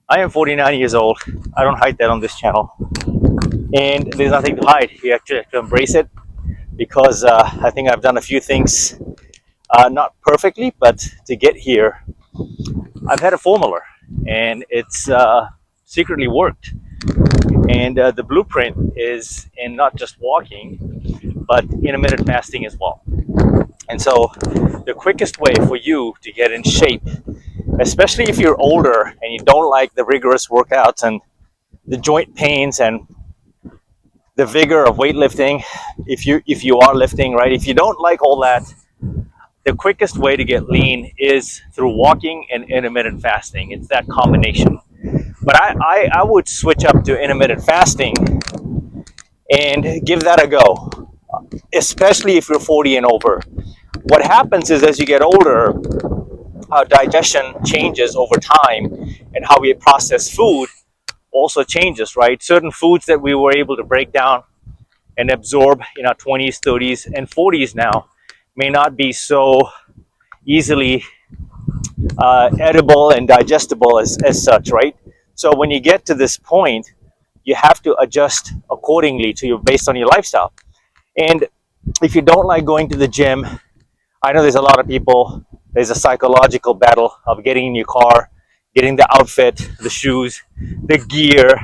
I am 49 years old. I don't hide that on this channel. And there's nothing to hide. You actually have to embrace it because I think I've done a few things, not perfectly, but to get here, I've had a formula and it's secretly worked. And the blueprint is in not just walking, but intermittent fasting as well. And so, the quickest way for you to get in shape, especially if you're older and you don't like the rigorous workouts and the joint pains and the vigor of weightlifting, if you are lifting, right, if you don't like all that, the quickest way to get lean is through walking and intermittent fasting. It's that combination. But I would switch up to intermittent fasting and give that a go, especially if you're 40 and over. What happens is as you get older, our digestion changes over time, and how we process food also changes, right? Certain foods that we were able to break down and absorb in our 20s, 30s, and 40s now may not be so easily edible and digestible as such, right? So when you get to this point, you have to adjust accordingly to your based on your lifestyle. And if you don't like going to the gym, I know there's a lot of people, there's a psychological battle of getting in your car, getting the outfit, the shoes, the gear,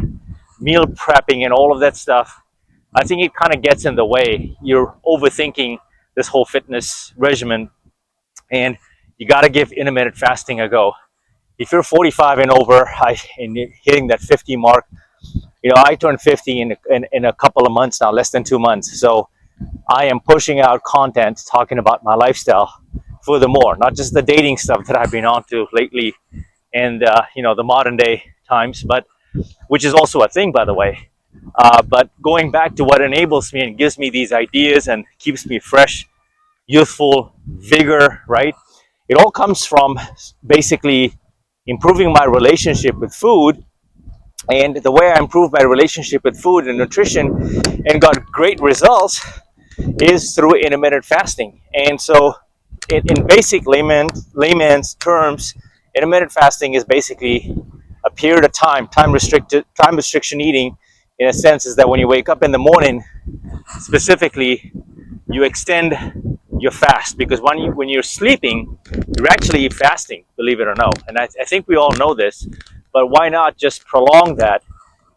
meal prepping, and all of that stuff. I think it kind of gets in the way. You're overthinking this whole fitness regimen, and you got to give intermittent fasting a go. If you're 45 and over, and you're hitting that 50 mark, I turned 50 in a couple of months now, less than 2 months. So I am pushing out content talking about my lifestyle. Furthermore, not just the dating stuff that I've been on to lately, and the modern day times, but which is also a thing, by the way. But going back to what enables me and gives me these ideas and keeps me fresh, youthful, vigor, right? It all comes from basically improving my relationship with food. And the way I improved my relationship with food and nutrition and got great results is through intermittent fasting. And so, in basic layman's terms, intermittent fasting is basically a period of time restriction eating. In a sense, is that when you wake up in the morning, specifically, you extend your fast, because when you're sleeping, you're actually fasting, believe it or no. And I think we all know this, but why not just prolong that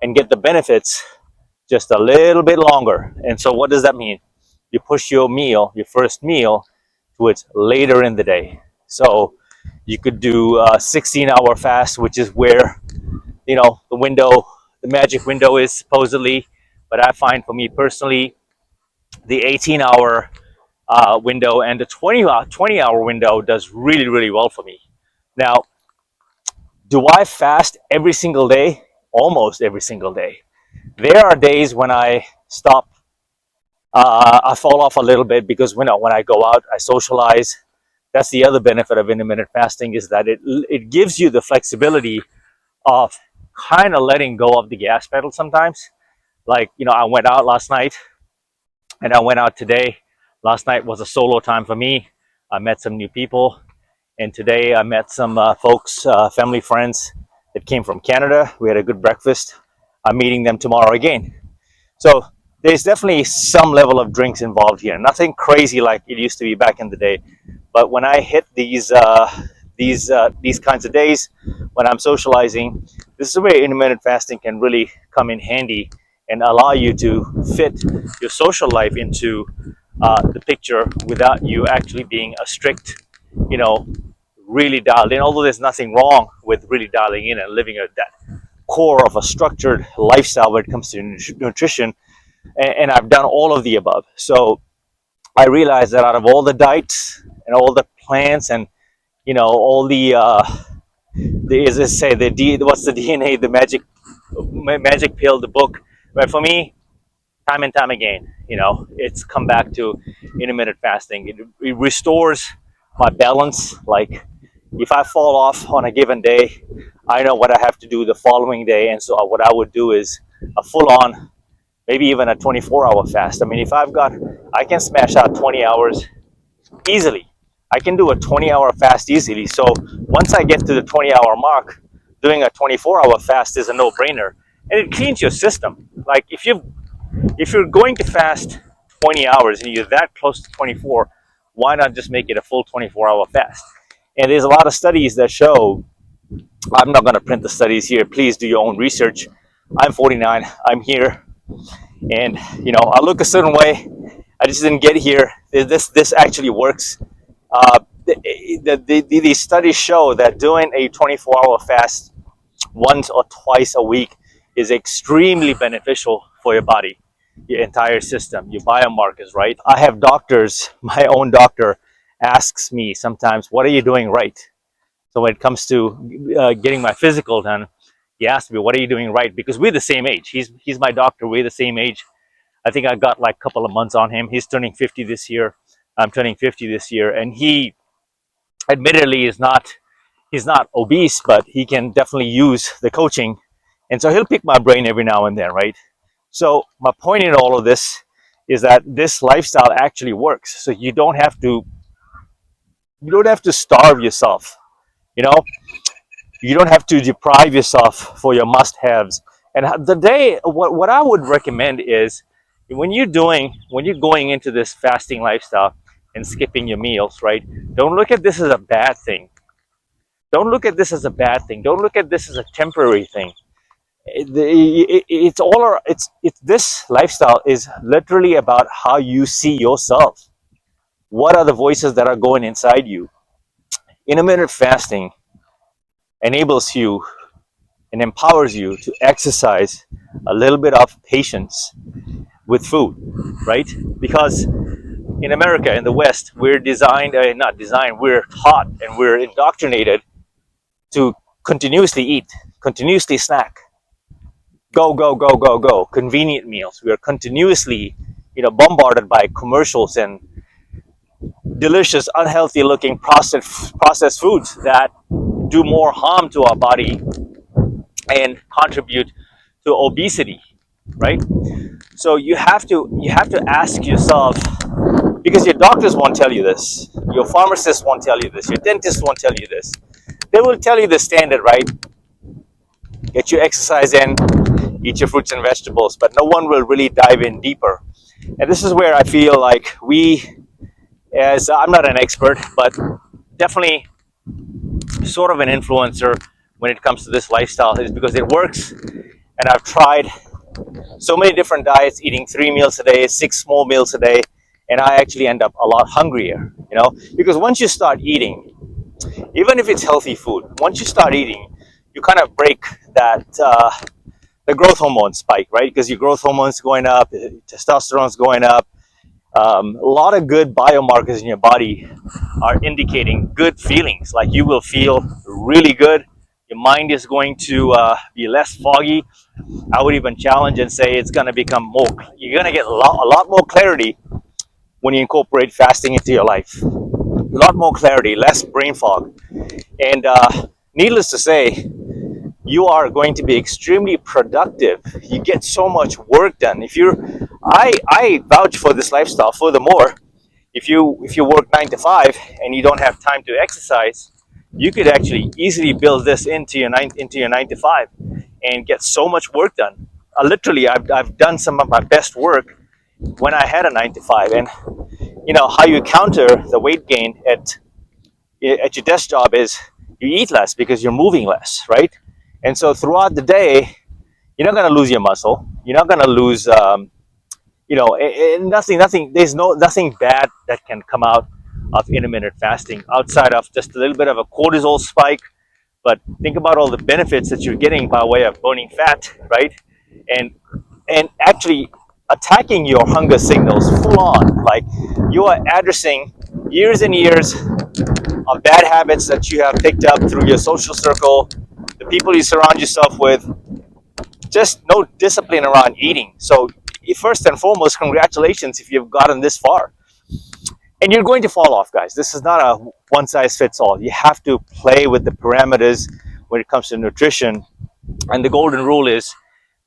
and get the benefits just a little bit longer? And so, what does that mean? You push your first meal, towards later in the day. So you could do a 16-hour fast, which is where the magic window is supposedly. But I find, for me personally, the 18-hour window and the 20-hour window does really, really well for me. Now, do I fast every single day? Almost every single day. There are days when I stop. I fall off a little bit because when I go out, I socialize. That's the other benefit of intermittent fasting, is that it gives you the flexibility of kind of letting go of the gas pedal sometimes. Like, I went out last night and I went out today. Last night was a solo time for me. I met some new people. And today I met some folks, family friends that came from Canada. We had a good breakfast. I'm meeting them tomorrow again. So there's definitely some level of drinks involved here. Nothing crazy like it used to be back in the day. But when I hit these kinds of days, when I'm socializing, this is where intermittent fasting can really come in handy and allow you to fit your social life into the picture without you actually being a strict, really dialed in. Although there's nothing wrong with really dialing in and living that core of a structured lifestyle when it comes to nutrition. And I've done all of the above. So I realized that out of all the diets and all the plans and all as I say, what's the DNA, the magic pill, the book. But for me, time and time again, it's come back to intermittent fasting. It restores my balance. Like, if I fall off on a given day, I know what I have to do the following day. And so what I would do is a full-on, maybe even a 24-hour fast. I mean, I can smash out 20 hours easily. I can do a 20-hour fast easily. So once I get to the 20-hour mark, doing a 24-hour fast is a no-brainer, and it cleans your system. Like if you're going to fast 20 hours and you're that close to 24, why not just make it a full 24-hour fast? And there's a lot of studies that show. I'm not going to print the studies here. Please do your own research. I'm 49. I'm here, and I look a certain way. I just didn't get here. This actually works. These studies show that doing a 24-hour fast once or twice a week is extremely beneficial for your body, your entire system, your biomarkers, right? I have doctors, my own doctor asks me sometimes, what are you doing right? So when it comes to getting my physical done, he asked me, what are you doing right? Because we're the same age. He's my doctor. We're the same age. I think I got like a couple of months on him. He's turning 50 this year. I'm turning 50 this year. And he admittedly he's not obese, but he can definitely use the coaching. And so he'll pick my brain every now and then, right? So my point in all of this is that this lifestyle actually works. So you don't have to starve yourself. You know, you don't have to deprive yourself for your must-haves. And what I would recommend is when you're going into this fasting lifestyle and skipping your meals, right? Don't look at this as a bad thing. Don't look at this as a bad thing. Don't look at this as a temporary thing. It's this lifestyle is literally about how you see yourself. What are the voices that are going inside you? Intermittent fasting enables you and empowers you to exercise a little bit of patience with food, right? Because in America, in the West, we're not designed, we're taught and we're indoctrinated to continuously eat, continuously snack, go, go, go, go, go, convenient meals. We are continuously, bombarded by commercials and delicious, unhealthy looking processed foods that do more harm to our body and contribute to obesity, right? So you have to ask yourself, because your doctors won't tell you this, your pharmacists won't tell you this, your dentists won't tell you this. They will tell you the standard, right? Get your exercise in, eat your fruits and vegetables, but no one will really dive in deeper. And this is where I feel like as I'm not an expert, but definitely sort of an influencer when it comes to this lifestyle, is because it works. And I've tried so many different diets, eating 3 meals a day, 6 small meals a day, and I actually end up a lot hungrier, because once you start eating, even if it's healthy food, once you start eating, you kind of break that the growth hormone spike, right? Because your growth hormone's going up, testosterone's going up. A lot of good biomarkers in your body are indicating good feelings. Like you will feel really good. Your mind is going to be less foggy. I would even challenge and say it's going to become more. You're going to get a lot more clarity when you incorporate fasting into your life. A lot more clarity, less brain fog, and needless to say, you are going to be extremely productive. You get so much work done. I vouch for this lifestyle. Furthermore, if you work 9 to 5 and you don't have time to exercise, you could actually easily build this into your 9 to 5 and get so much work done. Literally, I've done some of my best work when I had a 9 to 5, and how you counter the weight gain at your desk job is you eat less because you're moving less, right? And so throughout the day, you're not going to lose your muscle. You're not going to lose, nothing. There's nothing bad that can come out of intermittent fasting outside of just a little bit of a cortisol spike. But think about all the benefits that you're getting by way of burning fat, right? And actually attacking your hunger signals full on. Like you are addressing years and years of bad habits that you have picked up through your social circle, the people you surround yourself with, just no discipline around eating. So first and foremost, congratulations if you've gotten this far. And you're going to fall off, guys. This is not a one size fits all. You have to play with the parameters when it comes to nutrition. And the golden rule is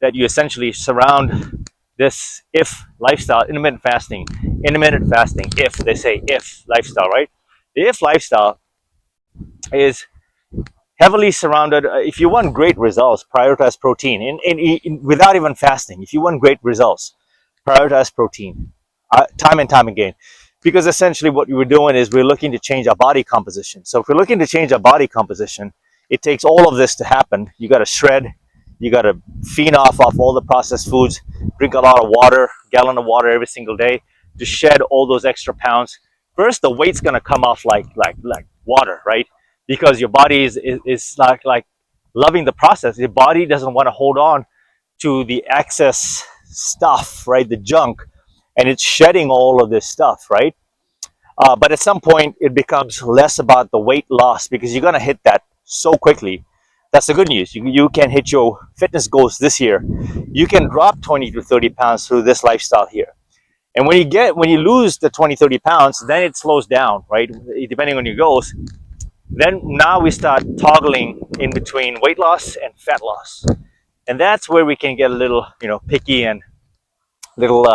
that you essentially surround this if lifestyle, intermittent fasting, if they say if lifestyle, right? The if lifestyle is heavily surrounded. If you want great results, prioritize protein. Without even fasting, if you want great results, prioritize protein, time and time again. Because essentially what we're doing is we're looking to change our body composition. So if we're looking to change our body composition, it takes all of this to happen. You got to shred, you got to feed off all the processed foods, drink a lot of water, gallon of water every single day to shed all those extra pounds. First, the weight's going to come off like water, right? Because your body is like loving the process. Your body doesn't want to hold on to the excess stuff, right? The junk, and it's shedding all of this stuff, right? But at some point, it becomes less about the weight loss because you're gonna hit that so quickly. That's the good news. You can hit your fitness goals this year. You can drop 20 to 30 pounds through this lifestyle here. And when you lose the 20, 30 pounds, then it slows down, right? Depending on your goals. Then now we start toggling in between weight loss and fat loss. And that's where we can get a little, picky and little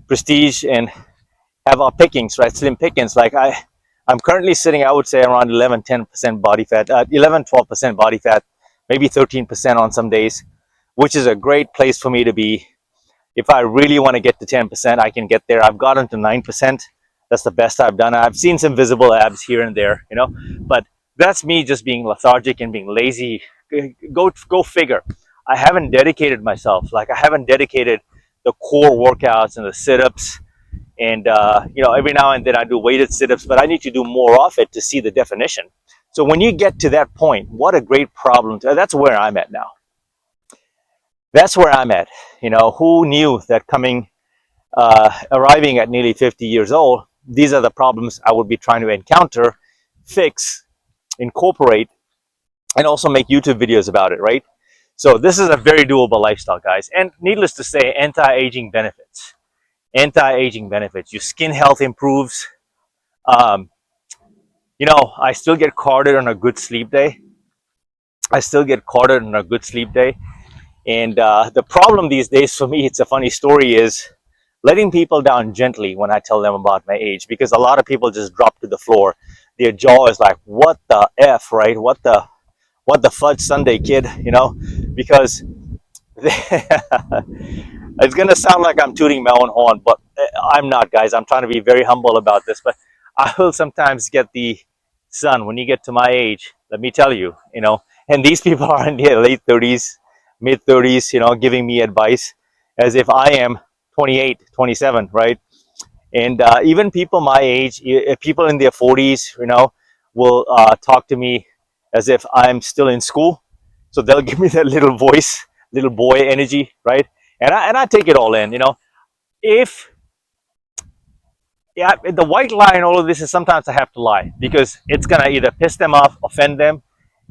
prestige and have our pickings, right? Slim pickings. I'm currently sitting, I would say, around 11, 10% body fat, 11, 12% body fat, maybe 13% on some days, which is a great place for me to be. If I really want to get to 10%, I can get there. I've gotten to 9%. That's the best I've done. I've seen some visible abs here and there, but that's me just being lethargic and being lazy. Go figure. I haven't dedicated myself. Like I haven't dedicated the core workouts and the sit-ups. And every now and then I do weighted sit-ups, but I need to do more of it to see the definition. So when you get to that point, what a great problem. That's where I'm at now. That's where I'm at. Who knew that arriving at nearly 50 years old, these are the problems I would be trying to encounter, fix, incorporate, and also make YouTube videos about it, right? So this is a very doable lifestyle, guys. And needless to say, anti-aging benefits. Anti-aging benefits. Your skin health improves. I still get carded on a good sleep day. And the problem these days for me, it's a funny story, is letting people down gently when I tell them about my age, because a lot of people just drop to the floor. Their jaw is like, what the F, right? What the fudge Sunday, kid, because it's going to sound like I'm tooting my own horn, but I'm not, guys. I'm trying to be very humble about this, but I will sometimes get the son, when you get to my age, let me tell you, and these people are in their late 30s, mid 30s, giving me advice as if I am 28, 27, right? And even people my age, people in their 40s, will talk to me as if I'm still in school. So they'll give me that little voice, little boy energy, right? And I take it all in, If the white lie in all of this is sometimes I have to lie because it's gonna either piss them off, offend them.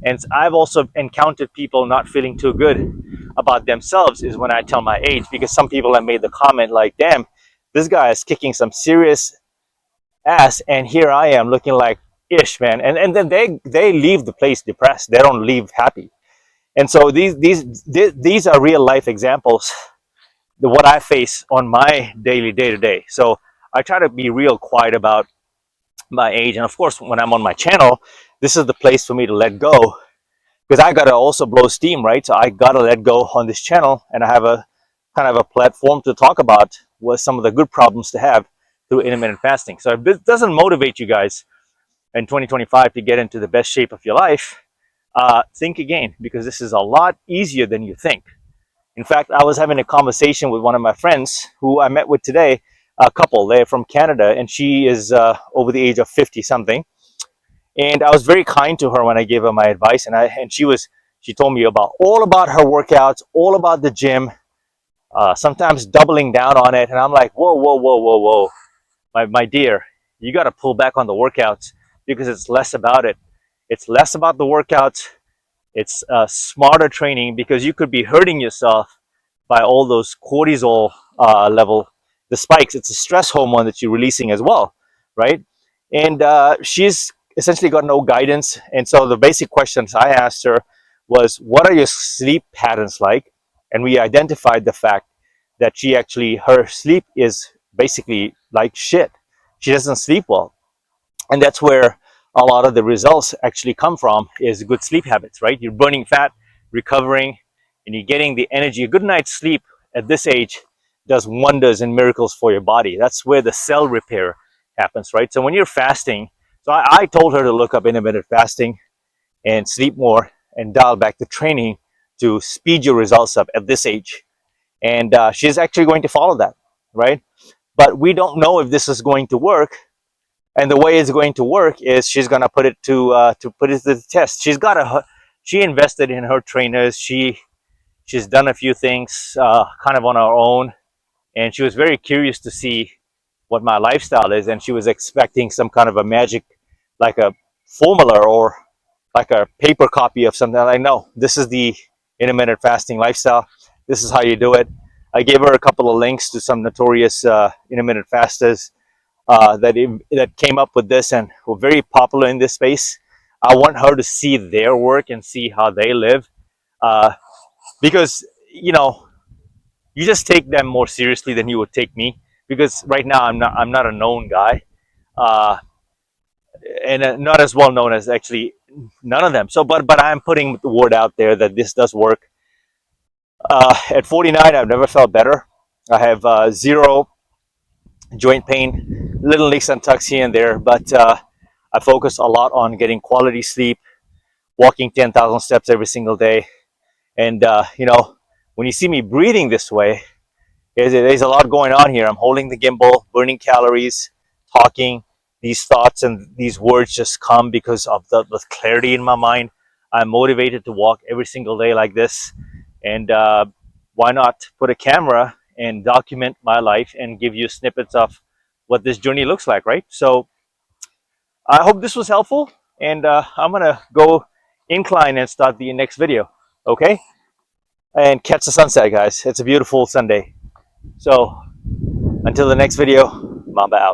And I've also encountered people not feeling too good about themselves is when I tell my age, because some people have made the comment like, damn, this guy is kicking some serious ass and here I am looking like ish, man. And then they leave the place depressed. They don't leave happy. And so these are real life examples of what I face on my daily day to day. So I try to be real quiet about my age. And of course, when I'm on my channel, this is the place for me to let go, because I got to also blow steam, right? So I got to let go on this channel, and I have a kind of a platform to talk about what some of the good problems to have through intermittent fasting. So if this doesn't motivate you guys in 2025 to get into the best shape of your life, think again, because this is a lot easier than you think. In fact, I was having a conversation with one of my friends who I met with today, a couple. They're from Canada, and she is over the age of 50 something. And I was very kind to her when I gave her my advice, and she told me all about her workouts, all about the gym, sometimes doubling down on it. And I'm like, whoa, whoa, whoa, whoa, whoa, my dear, you got to pull back on the workouts, because it's less about it. It's less about the workouts. It's smarter training, because you could be hurting yourself by all those cortisol level, the spikes. It's a stress hormone that you're releasing as well, right? And she's essentially got no guidance. And so the basic questions I asked her was, what are your sleep patterns like? And we identified the fact that her sleep is basically like shit. She doesn't sleep well. And that's where a lot of the results actually come from is good sleep habits, right? You're burning fat, recovering, and you're getting the energy. A good night's sleep at this age does wonders and miracles for your body. That's where the cell repair happens, right? So when you're fasting, so I told her to look up intermittent fasting and sleep more and dial back the training to speed your results up at this age. And she's actually going to follow that, right? But we don't know if this is going to work. And the way it's going to work is she's going to put it to put it to the test. She invested in her trainers. She's done a few things kind of on her own, and she was very curious to see what my lifestyle is. And she was expecting some kind of a magic, like a formula or like a paper copy of something. Like, no, this is the intermittent fasting lifestyle. This is how you do it. I gave her a couple of links to some notorious intermittent fasters that came up with this and were very popular in this space. I want her to see their work and see how they live, uh, because you just take them more seriously than you would take me. Because right now I'm not a known guy, uh, and not as well known as actually none of them. So, but I'm putting the word out there that this does work. At 49, I've never felt better. I have zero joint pain, little nicks and tucks here and there, but I focus a lot on getting quality sleep, walking 10,000 steps every single day. And, when you see me breathing this way, there's a lot going on here. I'm holding the gimbal, burning calories, talking. These thoughts and these words just come because of the clarity in my mind. I'm motivated to walk every single day like this. And why not put a camera and document my life and give you snippets of what this journey looks like, right? So I hope this was helpful. And I'm going to go incline and start the next video. Okay? And catch the sunset, guys. It's a beautiful Sunday. So until the next video, Mamba out.